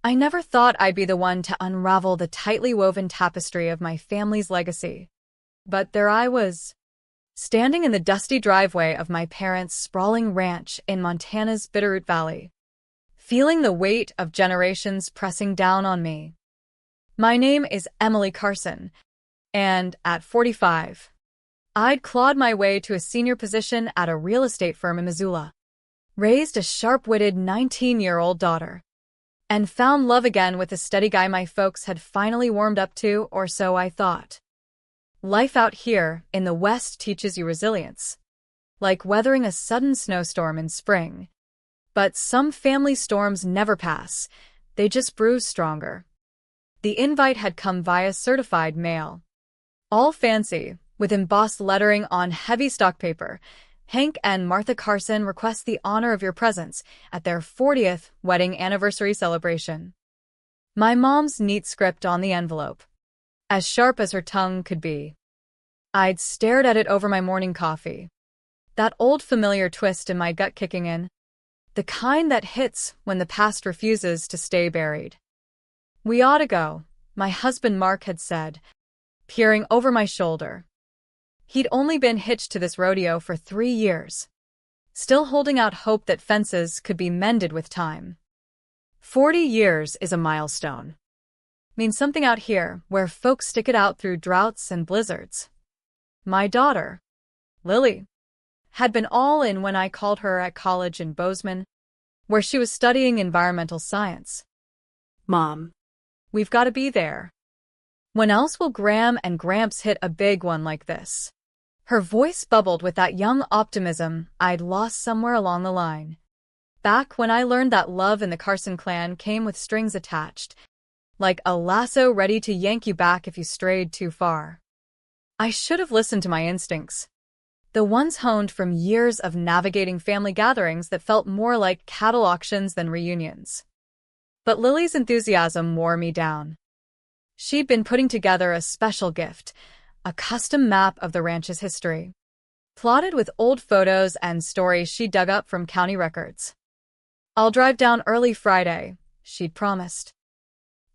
I never thought I'd be the one to unravel the tightly woven tapestry of my family's legacy. But there I was, standing in the dusty driveway of my parents' sprawling ranch in Montana's Bitterroot Valley, feeling the weight of generations pressing down on me. My name is Emily Carson, and at 45, I'd clawed my way to a senior position at a real estate firm in Missoula, raised a sharp-witted 19-year-old daughter, and found love again with the steady guy my folks had finally warmed up to, or so I thought. Life out here in the West teaches you resilience, like weathering a sudden snowstorm in spring. But some family storms never pass, they just brew stronger. The invite had come via certified mail. All fancy, with embossed lettering on heavy stock paper. Hank and Martha Carson request the honor of your presence at their 40th wedding anniversary celebration. My mom's neat script on the envelope, as sharp as her tongue could be. I'd stared at it over my morning coffee. That old familiar twist in my gut kicking in. The kind that hits when the past refuses to stay buried. We ought to go, my husband Mark had said, peering over my shoulder. He'd only been hitched to this rodeo for 3 years, still holding out hope that fences could be mended with time. 40 years is a milestone. Means something out here where folks stick it out through droughts and blizzards. My daughter, Lily, had been all in when I called her at college in Bozeman, where she was studying environmental science. Mom, we've got to be there. When else will Graham and Gramps hit a big one like this? Her voice bubbled with that young optimism I'd lost somewhere along the line. Back when I learned that love in the Carson clan came with strings attached, like a lasso ready to yank you back if you strayed too far. I should have listened to my instincts. The ones honed from years of navigating family gatherings that felt more like cattle auctions than reunions. But Lily's enthusiasm wore me down. She'd been putting together a special gift, a custom map of the ranch's history, plotted with old photos and stories she dug up from county records. I'll drive down early Friday, she'd promised.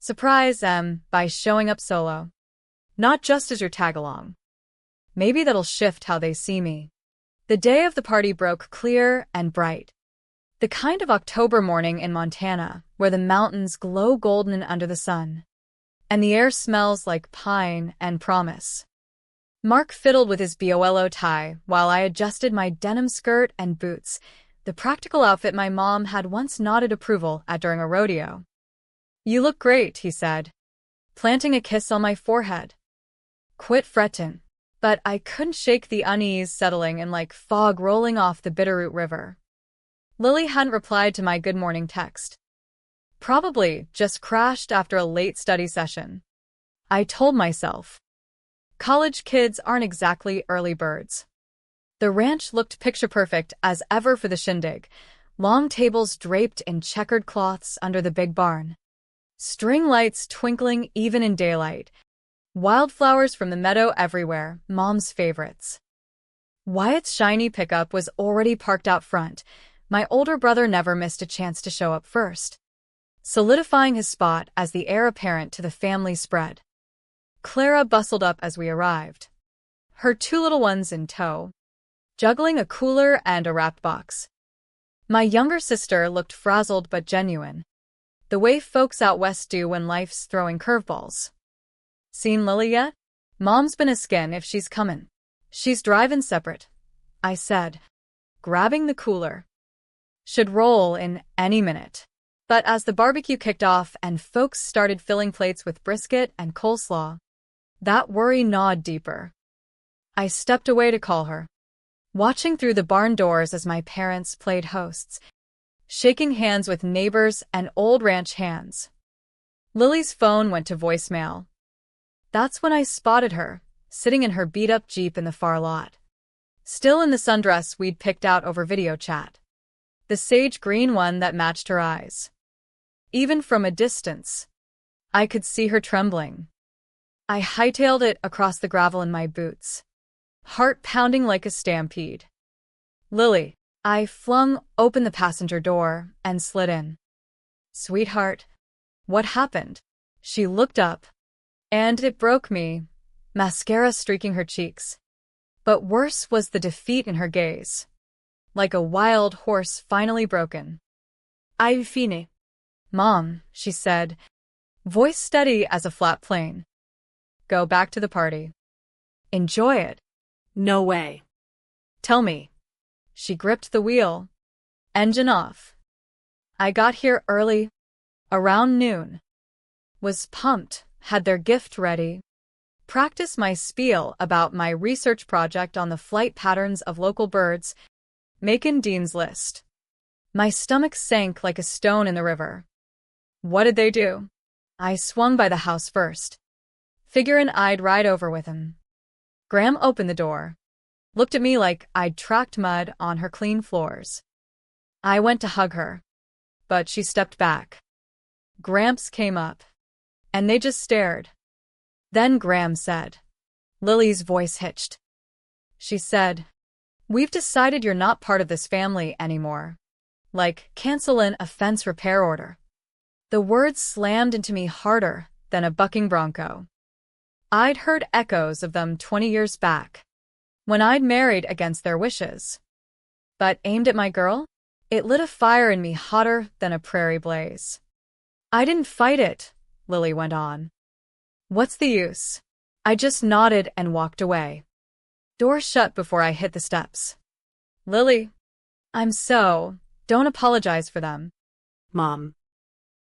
Surprise them by showing up solo. Not just as your tag-along. Maybe that'll shift how they see me. The day of the party broke clear and bright. The kind of October morning in Montana where the mountains glow golden under the sun, and the air smells like pine and promise. Mark fiddled with his BOLO tie while I adjusted my denim skirt and boots, the practical outfit my mom had once nodded approval at during a rodeo. You look great, he said, planting a kiss on my forehead. Quit frettin'. But I couldn't shake the unease settling in like fog rolling off the Bitterroot River. Lily hadn't replied to my good morning text. Probably just crashed after a late study session. I told myself. College kids aren't exactly early birds. The ranch looked picture-perfect as ever for the shindig, long tables draped in checkered cloths under the big barn, string lights twinkling even in daylight, wildflowers from the meadow everywhere, Mom's favorites. Wyatt's shiny pickup was already parked out front. My older brother never missed a chance to show up first, solidifying his spot as the heir apparent to the family spread. Clara bustled up as we arrived, her 2 little ones in tow, juggling a cooler and a wrapped box. My younger sister looked frazzled but genuine, the way folks out west do when life's throwing curveballs. Seen Lily yet? Mom's been a skin if she's comin'. She's drivin' separate, I said, grabbing the cooler. Should roll in any minute. But as the barbecue kicked off and folks started filling plates with brisket and coleslaw, that worry gnawed deeper. I stepped away to call her, watching through the barn doors as my parents played hosts, shaking hands with neighbors and old ranch hands. Lily's phone went to voicemail. That's when I spotted her, sitting in her beat-up Jeep in the far lot, still in the sundress we'd picked out over video chat, the sage green one that matched her eyes. Even from a distance, I could see her trembling. I hightailed it across the gravel in my boots, heart pounding like a stampede. Lily, I flung open the passenger door and slid in. Sweetheart, What happened? She looked up, and it broke me, mascara streaking her cheeks. But worse was the defeat in her gaze. Like a wild horse finally broken. "I've fine." "Mom," she said, voice steady as a flat plane. "Go back to the party. Enjoy it." "No way." "Tell me." She gripped the wheel. Engine off. I got here early, around noon. Was pumped, had their gift ready. Practiced my spiel about my research project on the flight patterns of local birds, making Dean's List. My stomach sank like a stone in the river. What did they do? I swung by the house first, figuring I'd ride over with him. Graham opened the door, looked at me like I'd tracked mud on her clean floors. I went to hug her, but she stepped back. Gramps came up, and they just stared. Then Graham said. Lily's voice hitched. She said, "We've decided you're not part of this family anymore. Like, cancelin' a fence repair order." The words slammed into me harder than a bucking bronco. I'd heard echoes of them 20 years back, when I'd married against their wishes. But aimed at my girl, it lit a fire in me hotter than a prairie blaze. "I didn't fight it," Lily went on. "What's the use?" I just nodded and walked away. Door shut before I hit the steps. "Lily, don't apologize for them." "Mom."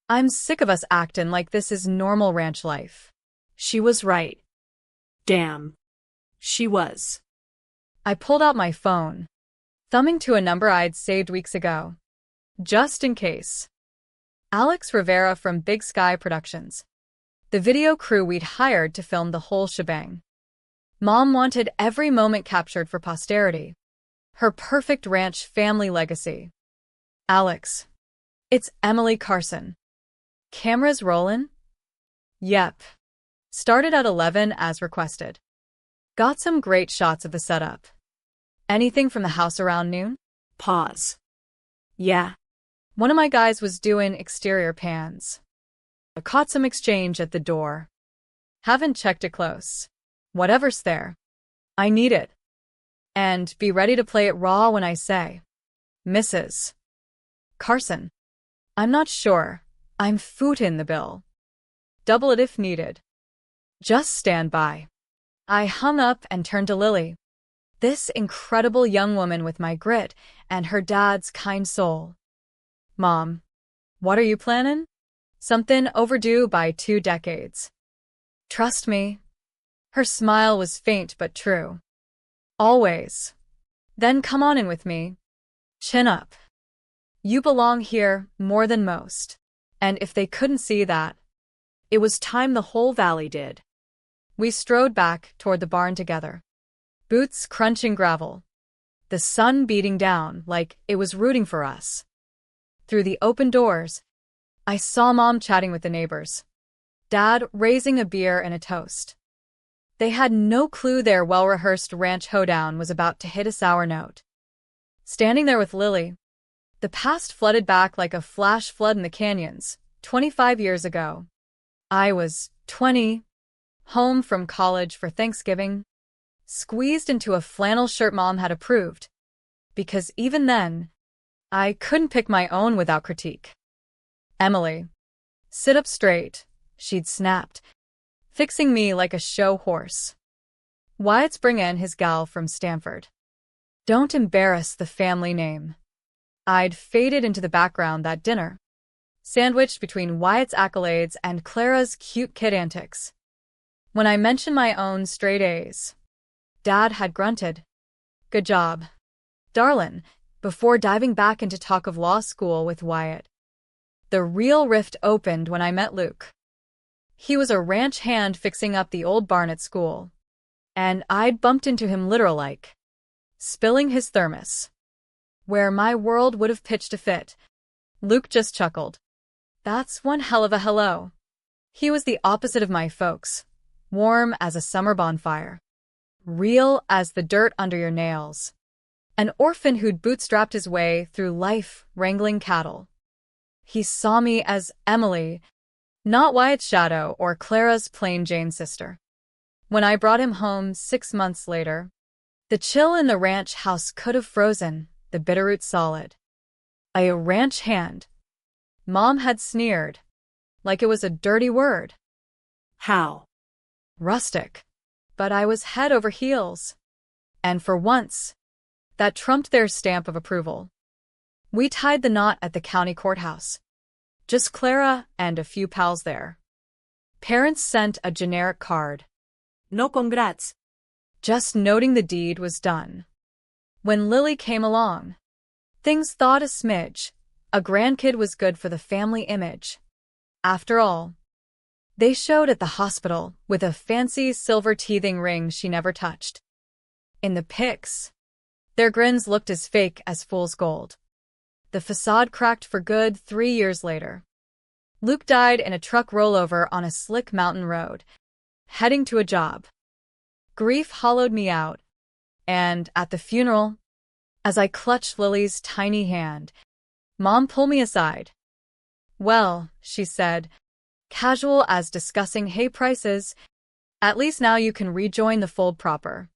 "I'm sick of us acting like this is normal ranch life." She was right. Damn. She was. I pulled out my phone, thumbing to a number I'd saved weeks ago. Just in case. Alex Rivera from Big Sky Productions. The video crew we'd hired to film the whole shebang. Mom wanted every moment captured for posterity. Her perfect ranch family legacy. "Alex. It's Emily Carson." "Cameras rollin'?" "Yep." Started at 11 as requested. Got some great shots of the setup. "Anything from the house around noon?" Pause. "Yeah." One of my guys was doing exterior pans. I caught some exchange at the door. "Haven't checked it close. Whatever's there. I need it. And be ready to play it raw when I say, Mrs. Carson. I'm not sure. I'm footin' the bill. Double it if needed. Just stand by." I hung up and turned to Lily. This incredible young woman with my grit and her dad's kind soul. "Mom, what are you planning?" "Something overdue by 2 decades. Trust me." Her smile was faint but true. "Always." "Then come on in with me. Chin up. You belong here more than most." And if they couldn't see that, it was time the whole valley did. We strode back toward the barn together. Boots crunching gravel. The sun beating down like it was rooting for us. Through the open doors, I saw Mom chatting with the neighbors. Dad raising a beer and a toast. They had no clue their well-rehearsed ranch hoedown was about to hit a sour note. Standing there with Lily, the past flooded back like a flash flood in the canyons, 25 years ago. I was 20, home from college for Thanksgiving, squeezed into a flannel shirt Mom had approved, because even then, I couldn't pick my own without critique. "Emily, sit up straight," she'd snapped, fixing me like a show horse. "Wyatt's bringin' his gal from Stanford. Don't embarrass the family name." I'd faded into the background that dinner, sandwiched between Wyatt's accolades and Clara's cute kid antics. When I mentioned my own straight A's, Dad had grunted, "Good job, darlin'," before diving back into talk of law school with Wyatt. The real rift opened when I met Luke. He was a ranch hand fixing up the old barn at school, and I'd bumped into him literal-like, spilling his thermos. Where my world would have pitched a fit, Luke just chuckled. "That's one hell of a hello." He was the opposite of my folks, warm as a summer bonfire, real as the dirt under your nails, an orphan who'd bootstrapped his way through life wrangling cattle. He saw me as Emily, Not Wyatt's shadow or Clara's plain Jane sister. When I brought him home 6 months later, the chill in the ranch house could have frozen, the bitterroot solid. A ranch hand. Mom had sneered, like it was a dirty word. How? Rustic. But I was head over heels. And for once, that trumped their stamp of approval. We tied the knot at the county courthouse. Just Clara and a few pals there. Parents sent a generic card. No congrats. Just noting the deed was done. When Lily came along, things thawed a smidge. A grandkid was good for the family image. After all, they showed at the hospital with a fancy silver teething ring she never touched. In the pics, their grins looked as fake as fool's gold. The facade cracked for good 3 years later. Luke died in a truck rollover on a slick mountain road, heading to a job. Grief hollowed me out, and at the funeral, as I clutched Lily's tiny hand, Mom pulled me aside. Well, she said, casual as discussing hay prices, at least now you can rejoin the fold proper.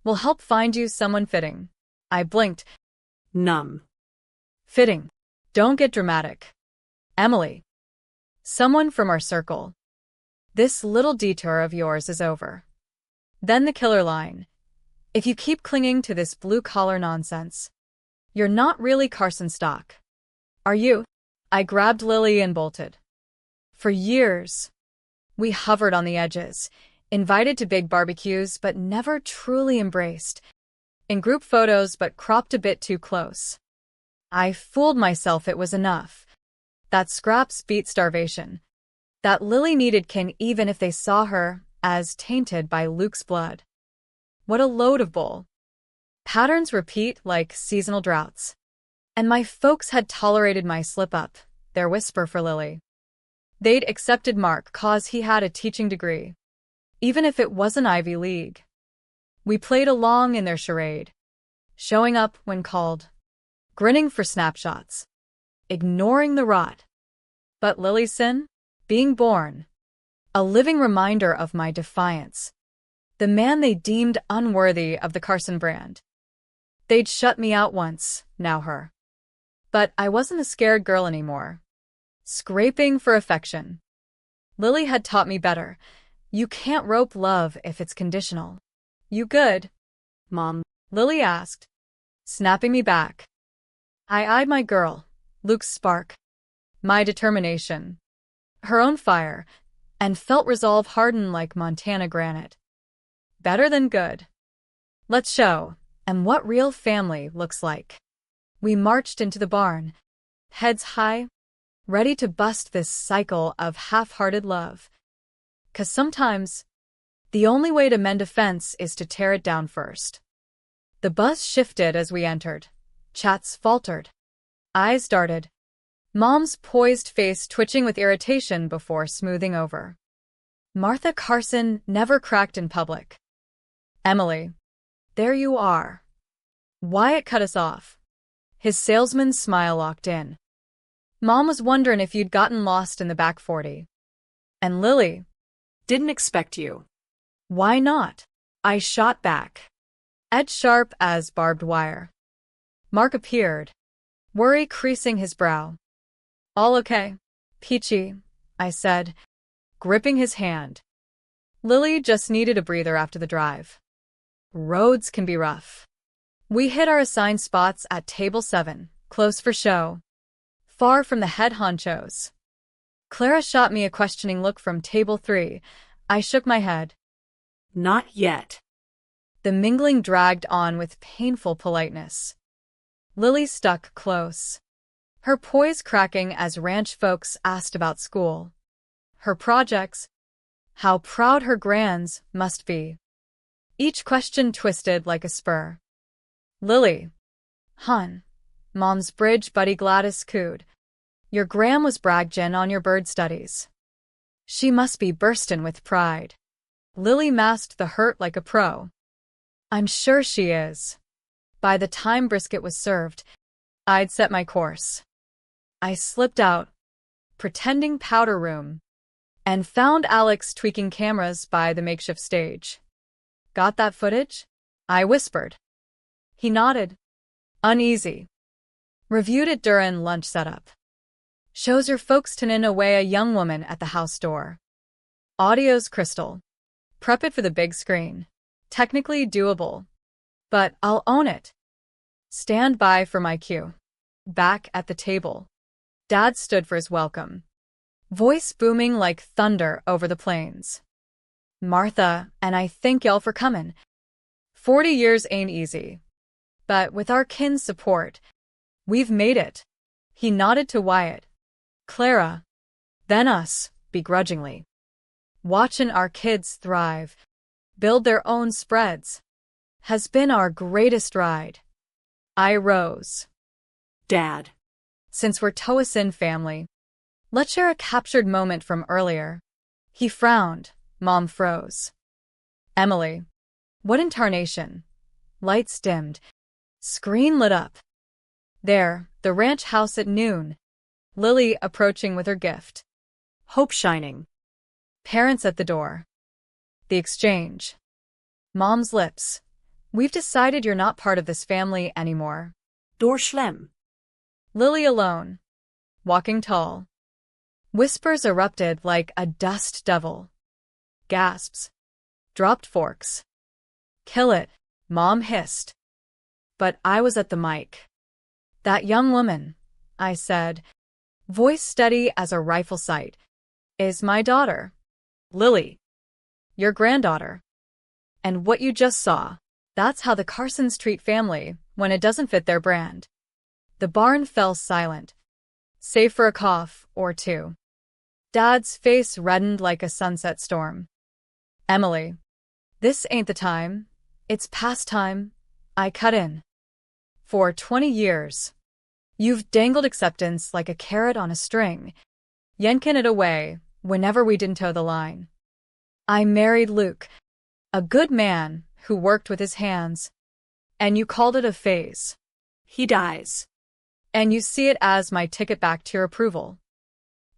We'll help find you someone fitting. I blinked. Numb. Fitting. Don't get dramatic. Emily. Someone from our circle. This little detour of yours is over. Then the killer line. If you keep clinging to this blue-collar nonsense, you're not really Carson stock. Are you? I grabbed Lily and bolted. For years, we hovered on the edges, invited to big barbecues but never truly embraced, in group photos but cropped a bit too close. I fooled myself it was enough. That scraps beat starvation. That Lily needed kin even if they saw her as tainted by Luke's blood. What a load of bull. Patterns repeat like seasonal droughts. And my folks had tolerated my slip-up, their whisper for Lily. They'd accepted Mark 'cause he had a teaching degree, even if it wasn't Ivy League. We played along in their charade, showing up when called, grinning for snapshots, ignoring the rot. But Lily's sin? Being born. A living reminder of my defiance. The man they deemed unworthy of the Carson brand. They'd shut me out once, now her. But I wasn't a scared girl anymore. Scraping for affection. Lily had taught me better. You can't rope love if it's conditional. You good? Mom. Lily asked, snapping me back. I eyed my girl, Luke's spark, my determination, her own fire, and felt resolve harden like Montana granite. Better than good. Let's show, and what real family looks like. We marched into the barn, heads high, ready to bust this cycle of half-hearted love. 'Cause sometimes, the only way to mend a fence is to tear it down first. The buzz shifted as we entered. Chats faltered. Eyes darted. Mom's poised face twitching with irritation before smoothing over. Martha Carson never cracked in public. Emily. There you are. Wyatt cut us off. His salesman's smile locked in. Mom was wondering if you'd gotten lost in the back 40. And Lily. Didn't expect you. Why not? I shot back. Edge sharp as barbed wire. Mark appeared, worry creasing his brow. All okay, Peachy, I said, gripping his hand. Lily just needed a breather after the drive. Roads can be rough. We hit our assigned spots at table 7, close for show, far from the head honchos. Clara shot me a questioning look from table 3. I shook my head. Not yet. The mingling dragged on with painful politeness. Lily stuck close, her poise cracking as ranch folks asked about school, her projects, how proud her grands must be. Each question twisted like a spur. Lily. Hun. Mom's bridge buddy Gladys cooed. Your gram was braggin' on your bird studies. She must be burstin' with pride. Lily masked the hurt like a pro. I'm sure she is. By the time brisket was served, I'd set my course. I slipped out, pretending powder room, and found Alex tweaking cameras by the makeshift stage. Got that footage? I whispered. He nodded, uneasy. Reviewed it during lunch setup. Shows your folks tuning away a young woman at the house door. Audio's crystal. Prep it for the big screen. Technically doable. But I'll own it. Stand by for my cue. Back at the table. Dad stood for his welcome. Voice booming like thunder over the plains. Martha, and I thank y'all for coming. 40 years ain't easy. But with our kin's support, we've made it. He nodded to Wyatt. Clara. Then us, begrudgingly. Watching our kids thrive, build their own spreads, has been our greatest ride. I rose. Dad. Since we're Toasin family, let's share a captured moment from earlier. He frowned. Mom froze. Emily. What in tarnation? Lights dimmed. Screen lit up. There, the ranch house at noon. Lily approaching with her gift. Hope shining. Parents at the door. The exchange. Mom's lips. We've decided you're not part of this family anymore. Door schlimm. Lily alone. Walking tall. Whispers erupted like a dust devil. Gasps. Dropped forks. Kill it, Mom hissed. But I was at the mic. That young woman, I said, voice steady as a rifle sight, is my daughter. Lily. Your granddaughter. And what you just saw, that's how the Carsons treat family when it doesn't fit their brand. The barn fell silent, save for a cough or two. Dad's face reddened like a sunset storm. Emily. This ain't the time. It's past time. I cut in. For 20 years. You've dangled acceptance like a carrot on a string, yanking it away whenever we didn't toe the line. I married Luke, a good man who worked with his hands, and you called it a phase. He dies. And you see it as my ticket back to your approval.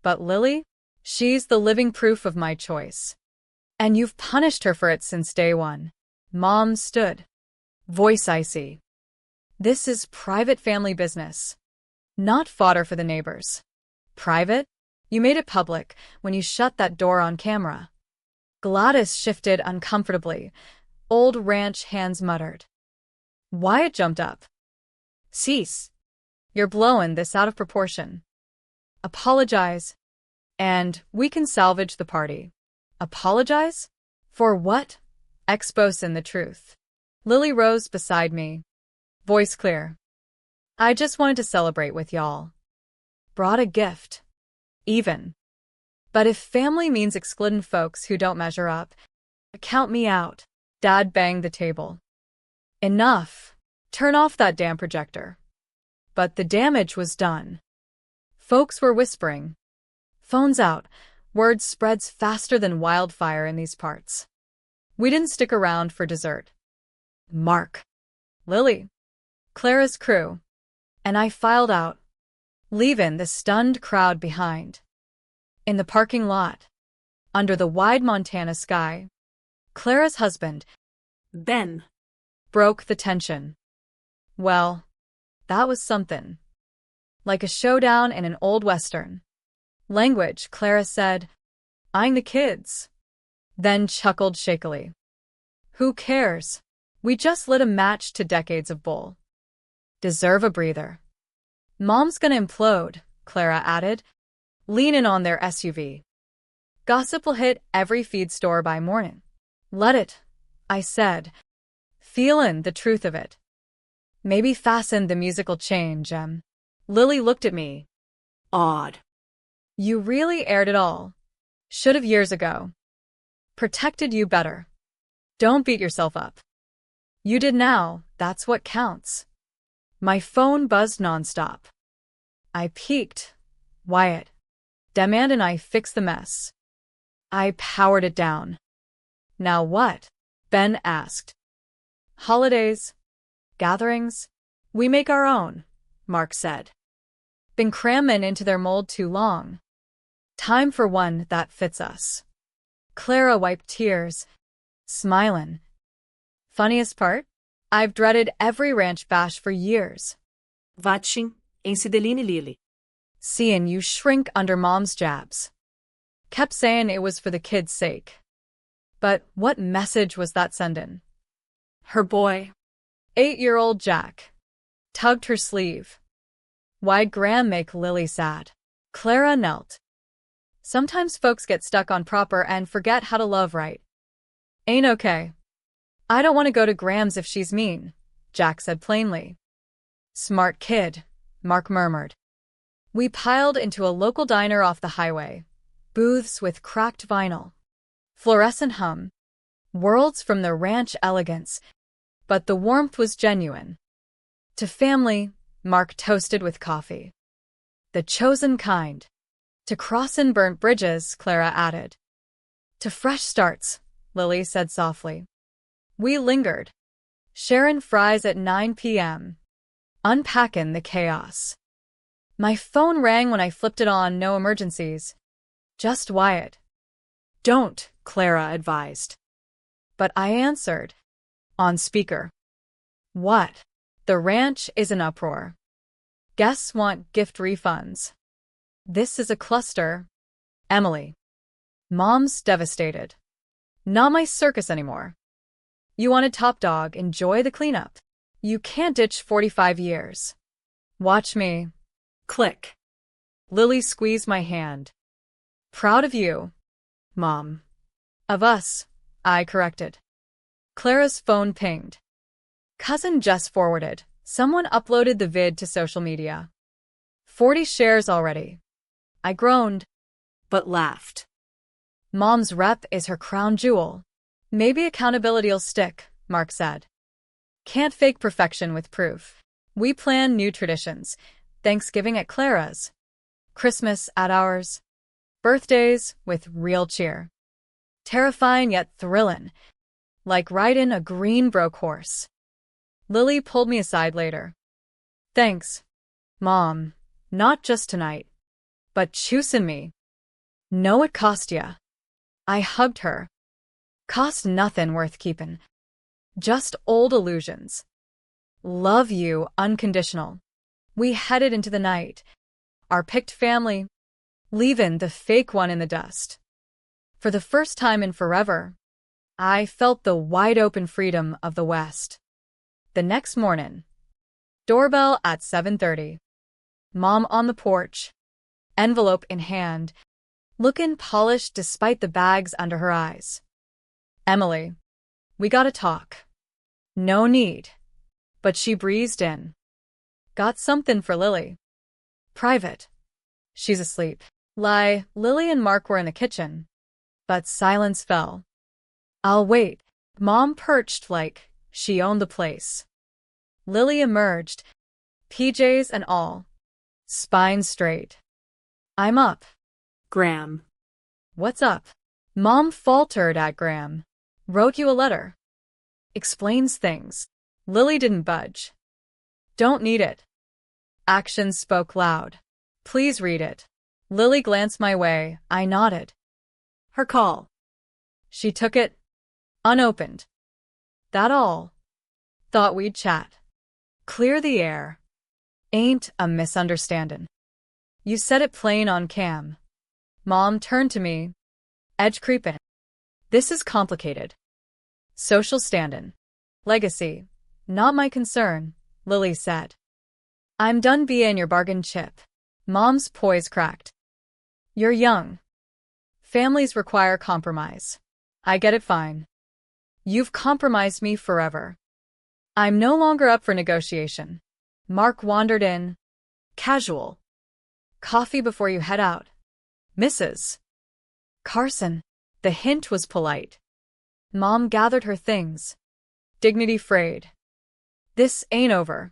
But Lily? She's the living proof of my choice. And you've punished her for it since day one. Mom stood. Voice icy. This is private family business. Not fodder for the neighbors. Private? You made it public when you shut that door on camera. Gladys shifted uncomfortably. Old ranch hands muttered. Wyatt jumped up. Cease. You're blowing this out of proportion. Apologize. And we can salvage the party. Apologize? For what? Exposing the truth. Lily rose beside me. Voice clear. I just wanted to celebrate with y'all. Brought a gift. Even. But if family means excluding folks who don't measure up, count me out. Dad banged the table. Enough. Turn off that damn projector. But the damage was done. Folks were whispering. Phones out. Word spreads faster than wildfire in these parts. We didn't stick around for dessert. Mark. Lily. Clara's crew. And I filed out, leaving the stunned crowd behind. In the parking lot, under the wide Montana sky, Clara's husband, Ben, broke the tension. Well, that was something. Like a showdown in an old western. Language, Clara said, eyeing the kids. Then chuckled shakily. Who cares? We just lit a match to decades of bull. Deserve a breather. Mom's gonna implode, Clara added, leaning on their SUV. Gossip will hit every feed store by morning. Let it, I said, feeling the truth of it. Maybe fasten the musical change, Lily looked at me. Odd. You really aired it all. Should've years ago. Protected you better. Don't beat yourself up. You did now, that's what counts. My phone buzzed nonstop. I peeked. Wyatt. Demand and I fixed the mess. I powered it down. Now what? Ben asked. Holidays. Gatherings. We make our own, Mark said. Been cramming into their mold too long. Time for one that fits us. Clara wiped tears, smilin'. Funniest part? I've dreaded every ranch bash for years. Vatchin, em Sideline Lily. Seeing you shrink under Mom's jabs. Kept saying it was for the kids' sake. But what message was that sendin'? Her boy. 8-year-old Jack tugged her sleeve. Why'd Graham make Lily sad? Clara knelt. Sometimes folks get stuck on proper and forget how to love right. Ain't okay. I don't want to go to Graham's if she's mean, Jack said plainly. Smart kid, Mark murmured. We piled into a local diner off the highway. Booths with cracked vinyl. Fluorescent hum. Worlds from the ranch elegance. But the warmth was genuine. To family, Mark toasted with coffee. The chosen kind. To crossin' burnt bridges, Clara added. To fresh starts, Lily said softly. We lingered. Sharing fries at 9 p.m. Unpackin' the chaos. My phone rang when I flipped it on, no emergencies. Just Wyatt. Don't, Clara advised. But I answered. On speaker. What? The ranch is in uproar. Guests want gift refunds. This is a cluster. Emily. Mom's devastated. Not my circus anymore. You wanted top dog, enjoy the cleanup. You can't ditch 45 years. Watch me. Click. Lily squeezed my hand. Proud of you, Mom. Of us, I corrected. Clara's phone pinged. Cousin Jess forwarded. Someone uploaded the vid to social media. 40 shares already. I groaned, but laughed. Mom's rep is her crown jewel. Maybe accountability'll stick, Mark said. Can't fake perfection with proof. We plan new traditions. Thanksgiving at Clara's. Christmas at ours. Birthdays with real cheer. Terrifying yet thrillin'. Like riding a green broke horse. Lily pulled me aside later. Thanks, Mom. Not just tonight. But choosin' me. Know it cost ya. I hugged her. Cost nothin' worth keepin'. Just old illusions. Love you unconditional. We headed into the night. Our picked family. Leavin' the fake one in the dust. For the first time in forever, I felt the wide-open freedom of the West. The next morning. Doorbell at 7:30. Mom on the porch. Envelope in hand. Lookin' polished despite the bags under her eyes. Emily. We gotta talk. No need. But she breezed in. Got something for Lily. Private. She's asleep. Lie, Lily and Mark were in the kitchen. But silence fell. I'll wait. Mom perched like she owned the place. Lily emerged, PJs and all. Spine straight. I'm up. Graham. What's up? Mom faltered at Graham. Wrote you a letter. Explains things. Lily didn't budge. Don't need it. Actions spoke loud. Please read it. Lily glanced my way. I nodded. Her call. She took it. Unopened. That all. Thought we'd chat. Clear the air. Ain't a misunderstandin'. You said it plain on cam. Mom turned to me. Edge creepin'. This is complicated. Social standin'. Legacy. Not my concern, Lily said. I'm done bein' your bargain chip. Mom's poise cracked. You're young. Families require compromise. I get it fine. You've compromised me forever. I'm no longer up for negotiation. Mark wandered in. Casual. Coffee before you head out. Mrs. Carson. The hint was polite. Mom gathered her things. Dignity frayed. This ain't over.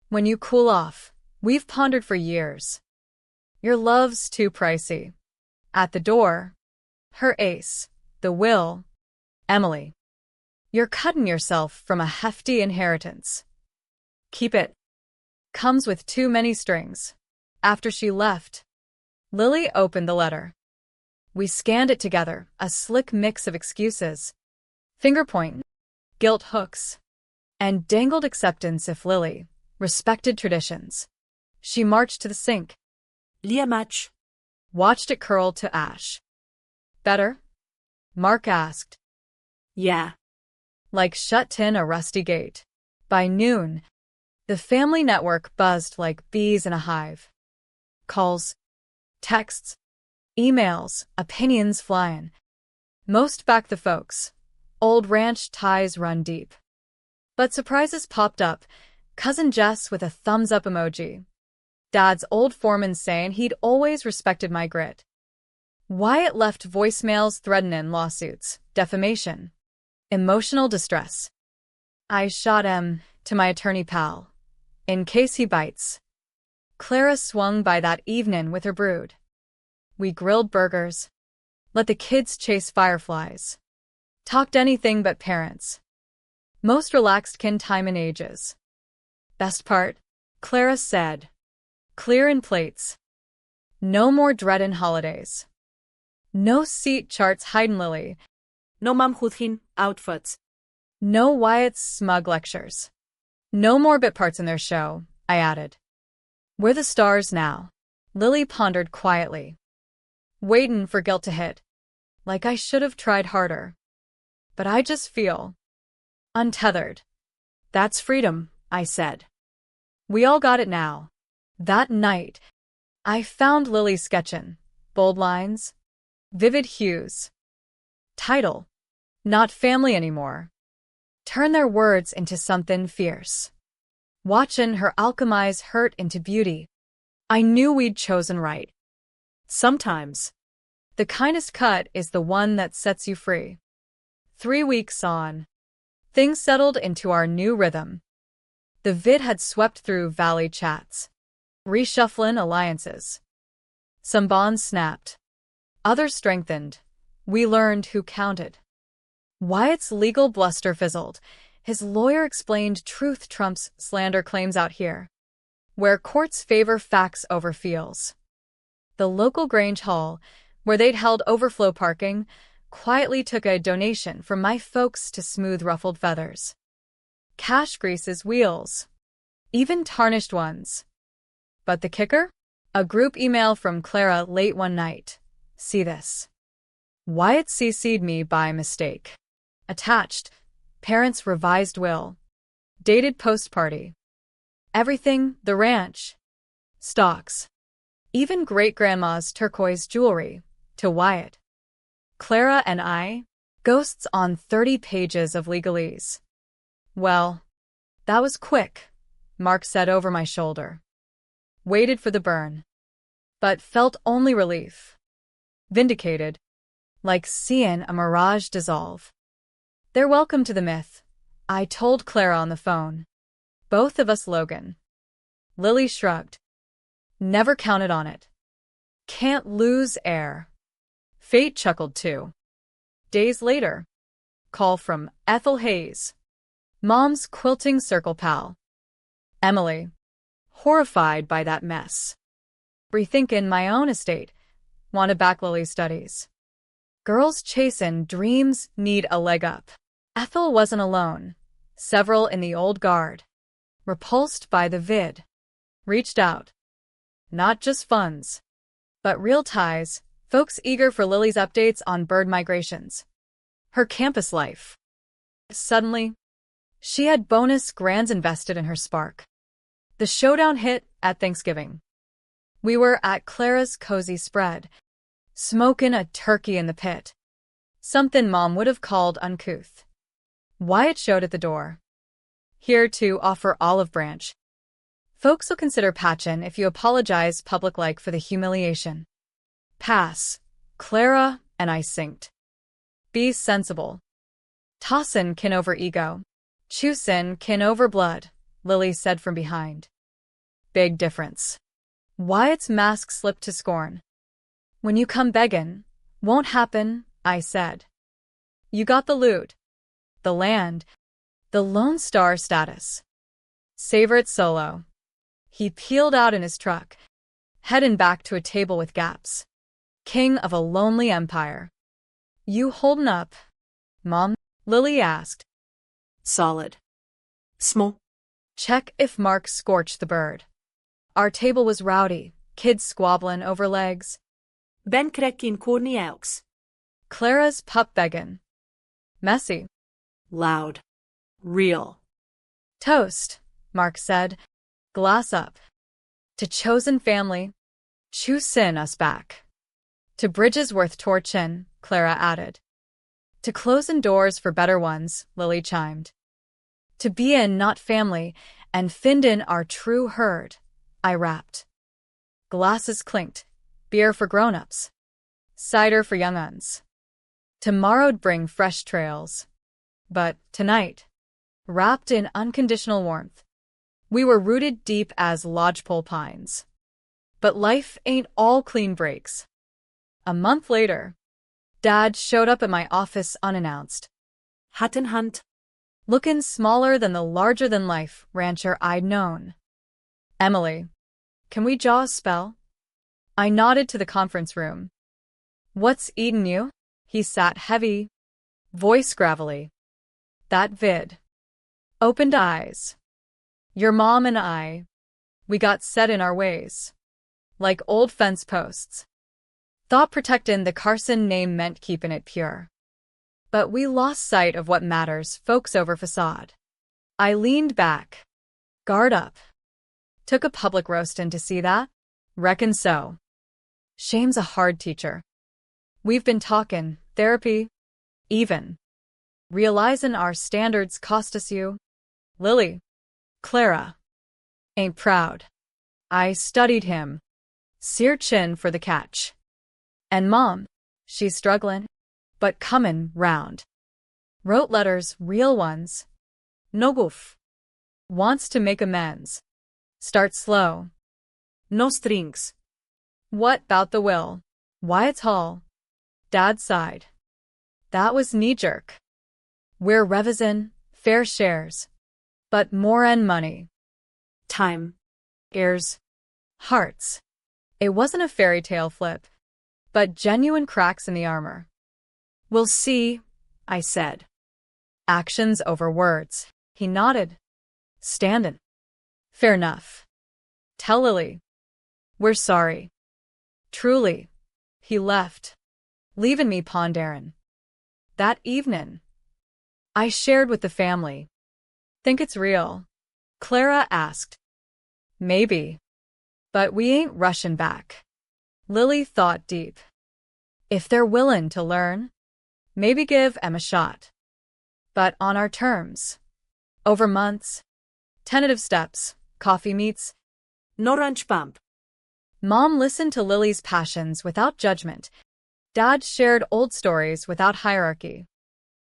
When you cool off, we've pondered for years. Your love's too pricey. At the door. Her ace. The will. Emily. You're cutting yourself from a hefty inheritance. Keep it. Comes with too many strings. After she left, Lily opened the letter. We scanned it together, a slick mix of excuses, finger point, guilt hooks, and dangled acceptance if Lily respected traditions. She marched to the sink, Lia match. watched it curl to ash. Better? Mark asked, Yeah. like shut in a rusty gate. By noon, the family network buzzed like bees in a hive. Calls, texts, emails, opinions flying. Most back the folks. Old ranch ties run deep. But surprises popped up. Cousin Jess with a thumbs-up emoji. Dad's old foreman saying he'd always respected my grit. Wyatt left voicemails threatening lawsuits, defamation, emotional distress. I shot him to my attorney pal, in case he bites. Clara swung by that evening with her brood. We grilled burgers, let the kids chase fireflies, talked anything but parents. Most relaxed kin time and ages. Best part, Clara said. Clear in plates. No more dreadin' holidays. No seat charts hidin' Lily. No mam juzgin outfits. No Wyatt's smug lectures. No more bit parts in their show, I added. We're the stars now, Lily pondered quietly. Waitin' for guilt to hit. Like I should have tried harder. But I just feel untethered. That's freedom, I said. We all got it now. That night, I found Lily sketchin'. Bold lines, vivid hues. Title, Not Family Anymore. Turn their words into something fierce. Watchin' her alchemize hurt into beauty. I knew we'd chosen right. Sometimes, the kindest cut is the one that sets you free. 3 weeks on, things settled into our new rhythm. The vid had swept through valley chats, reshufflin' alliances. Some bonds snapped. Others strengthened. We learned who counted. Wyatt's legal bluster fizzled. His lawyer explained truth trumps slander claims out here, where courts favor facts over feels. The local Grange Hall, where they'd held overflow parking, quietly took a donation from my folks to smooth ruffled feathers. Cash greases wheels, even tarnished ones. But the kicker? A group email from Clara late one night. See this. Wyatt CC'd me by mistake. Attached, parents' revised will. Dated post-party. Everything, the ranch. Stocks. Even great-grandma's turquoise jewelry. To Wyatt. Clara and I, ghosts on 30 pages of legalese. Well, that was quick, Mark said over my shoulder. Waited for the burn. But felt only relief. Vindicated. Like seeing a mirage dissolve. They're welcome to the myth, I told Clara on the phone. Both of us Logan. Lily shrugged. Never counted on it. Can't lose air. Fate chuckled too. Days later. Call from Ethel Hayes. Mom's quilting circle pal. Emily. Horrified by that mess. Rethinkin' my own estate. Wanna back Lily's studies. Girls chasin' dreams need a leg up. Ethel wasn't alone. Several in the old guard. Repulsed by the vid. Reached out. Not just funds, but real ties, folks eager for Lily's updates on bird migrations. Her campus life. Suddenly, she had bonus grands invested in her spark. The showdown hit at Thanksgiving. We were at Clara's cozy spread, smokin' a turkey in the pit. Something Mom would have called uncouth. Wyatt showed at the door. Here to offer olive branch. Folks'll consider patchin' if you apologize public-like for the humiliation. Pass. Clara and I synced. Be sensible. Tossin' kin over ego. Choosin' kin over blood, Lily said from behind. Big difference. Wyatt's mask slipped to scorn. When you come beggin', won't happen, I said. You got the loot. The land. The Lone Star status. Savor it solo. He peeled out in his truck, heading back to a table with gaps. King of a lonely empire. You holding up, Mom? Lily asked. Solid. Small. Check if Mark scorched the bird. Our table was rowdy, kids squabbling over legs. Ben krekkin corny elks. Clara's pup begging. Messy. Loud. Real. Toast, Mark said. Glass up. To chosen family. Choose sin us back. To bridges worth torchin', Clara added. To closing doors for better ones, Lily chimed. To be in not family, and find in our true herd, I rapped. Glasses clinked. Beer for grown-ups. Cider for young uns. Tomorrow'd bring fresh trails. But tonight, wrapped in unconditional warmth, we were rooted deep as lodgepole pines. But life ain't all clean breaks. A month later, Dad showed up at my office unannounced. Hat in hand. Looking smaller than the larger-than-life rancher I'd known. Emily, can we jaw a spell? I nodded to the conference room. What's eatin' you? He sat heavy, voice gravelly. That vid. Opened eyes. Your mom and I, we got set in our ways. Like old fence posts. Thought protectin' the Carson name meant keepin' it pure. But we lost sight of what matters, folks over Facade. I leaned back. Guard up. Took a public roastin' to see that? Reckon so. Shame's a hard teacher. We've been talkin', therapy, even. Realizin' our standards cost us you. Lily. Clara. Ain't proud. I studied him. Sear chin for the catch. And Mom, she's strugglin', but comin' round. Wrote letters, real ones. No goof. Wants to make amends. Start slow. No strings. What 'bout the will? Wyatt's Hall. Dad sighed. That was knee-jerk. We're revisin', fair shares. But more and money. Time. Ears. Hearts. It wasn't a fairy tale flip, but genuine cracks in the armor. We'll see, I said. Actions over words. He nodded. Standin'. Fair enough. Tell Lily. We're sorry. Truly. He left, leavin' me ponderin'. That evenin', I shared with the family. Think it's real? Clara asked. Maybe. But we ain't rushin' back. Lily thought deep. If they're willin' to learn, maybe give 'em a shot. But on our terms. Over months. Tentative steps, coffee meets. No ranch bump. Mom listened to Lily's passions without judgment. Dad shared old stories without hierarchy.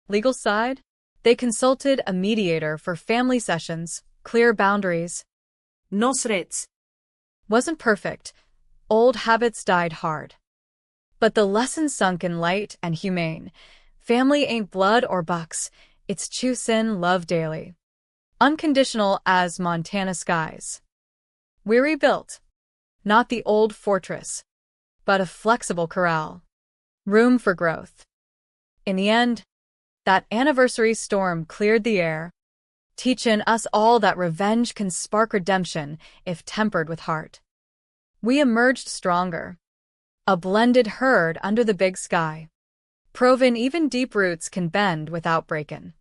Legal side? They consulted a mediator for family sessions, clear boundaries. No threats. Wasn't perfect. Old habits died hard. But the lesson sunk in light and humane. Family ain't blood or bucks. It's choosin' love daily. Unconditional as Montana skies. We rebuilt. Not the old fortress, but a flexible corral. Room for growth. In the end, that anniversary storm cleared the air, teachin' us all that revenge can spark redemption if tempered with heart. We emerged stronger. A blended herd under the big sky. Provin' even deep roots can bend without breakin'.